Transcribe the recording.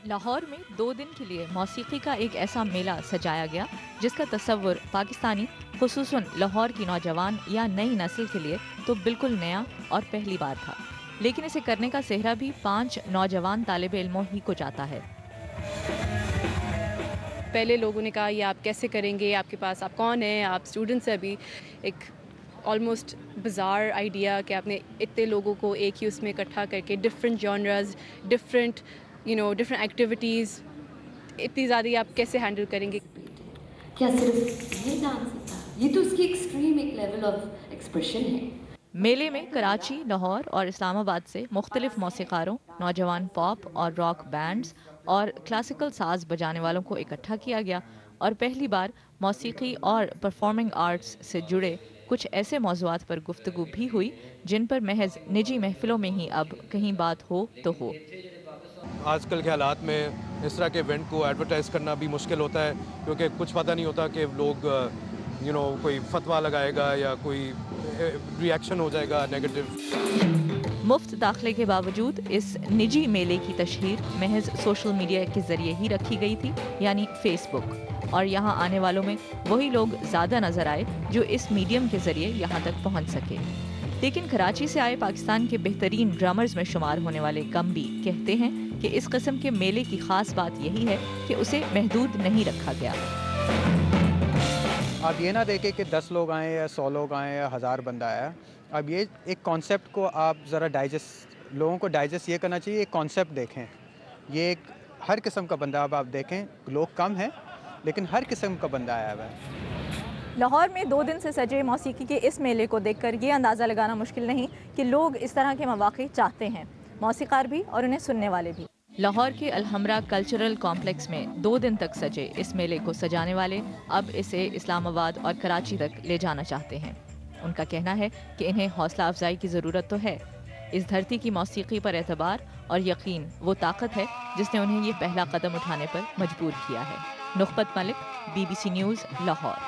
لاہور میں 2 دن کے لیے موسیقی کا ایک ایسا میلہ سجایا گیا جس کا تصور پاکستانی خصوصاً لاہور کی نوجوان یا نئی نسل کے لیے تو بالکل نیا اور پہلی بار تھا، لیکن اسے کرنے کا سہرا بھی 5 نوجوان طالب علموں ہی کو جاتا ہے۔ پہلے لوگوں نے کہا یہ آپ کیسے کریں گے، آپ کے پاس آپ کون ہیں، آپ اسٹوڈنٹس ہیں ابھی۔ ایک آلموسٹ بزار آئیڈیا کہ آپ نے اتنے لوگوں کو ایک ہی اس میں اکٹھا کر کے different genres, different different activities, اتنی زیادہ آپ کیسے ہینڈل کریں گے؟ کیا صرف یہ ڈانس تھا؟ یہ تو اس کی ایکسٹریم ایک لیول آف ایکسپریشن ہے۔ میلے میں کراچی، لاہور اور اسلام آباد سے مختلف موسیقاروں، نوجوان پاپ اور راک بینڈز اور کلاسیکل ساز بجانے والوں کو اکٹھا کیا گیا، اور پہلی بار موسیقی اور پرفارمنگ آرٹس سے جڑے کچھ ایسے موضوعات پر گفتگو بھی ہوئی جن پر محض نجی محفلوں میں ہی اب کہیں بات ہو تو ہو۔ آج کل کے حالات میں اس طرح کے ایونٹ کو ایڈورٹائز کرنا بھی مشکل ہوتا ہے، کیونکہ کچھ پتہ نہیں ہوتا کہ لوگ کوئی فتویٰ لگائے گا یا کوئی ری ایکشن ہو جائے گا نیگیٹو۔ مفت داخلے کے باوجود اس نجی میلے کی تشہیر محض سوشل میڈیا کے ذریعے ہی رکھی گئی تھی، یعنی فیس بک، اور یہاں آنے والوں میں وہی لوگ زیادہ نظر آئے جو اس میڈیم کے ذریعے یہاں تک پہنچ سکے۔ لیکن کراچی سے آئے پاکستان کے بہترین ڈرامرز میں شمار ہونے والے کمبی کہتے ہیں کہ اس قسم کے میلے کی خاص بات یہی ہے کہ اسے محدود نہیں رکھا گیا۔ اب یہ نہ دیکھیں کہ 10 لوگ آئیں یا 100 لوگ آئیں یا 1000 بندہ آیا، اب یہ ایک کانسیپٹ کو آپ ذرا لوگوں کو ڈائجسٹ یہ کرنا چاہیے، ایک کانسیپٹ دیکھیں، یہ ایک ہر قسم کا بندہ اب آپ دیکھیں، لوگ کم ہیں لیکن ہر قسم کا بندہ آیا ہوا ہے۔ لاہور میں 2 دن سے سجے موسیقی کے اس میلے کو دیکھ کر یہ اندازہ لگانا مشکل نہیں کہ لوگ اس طرح کے مواقع چاہتے ہیں، موسیقار بھی اور انہیں سننے والے بھی۔ لاہور کے الحمرا کلچرل کمپلیکس میں 2 دن تک سجے اس میلے کو سجانے والے اب اسے اسلام آباد اور کراچی تک لے جانا چاہتے ہیں۔ ان کا کہنا ہے کہ انہیں حوصلہ افزائی کی ضرورت تو ہے۔ اس دھرتی کی موسیقی پر اعتبار اور یقین وہ طاقت ہے جس نے انہیں یہ پہلا قدم اٹھانے پر مجبور کیا ہے۔ نخبت ملک، BBC نیوز، لاہور۔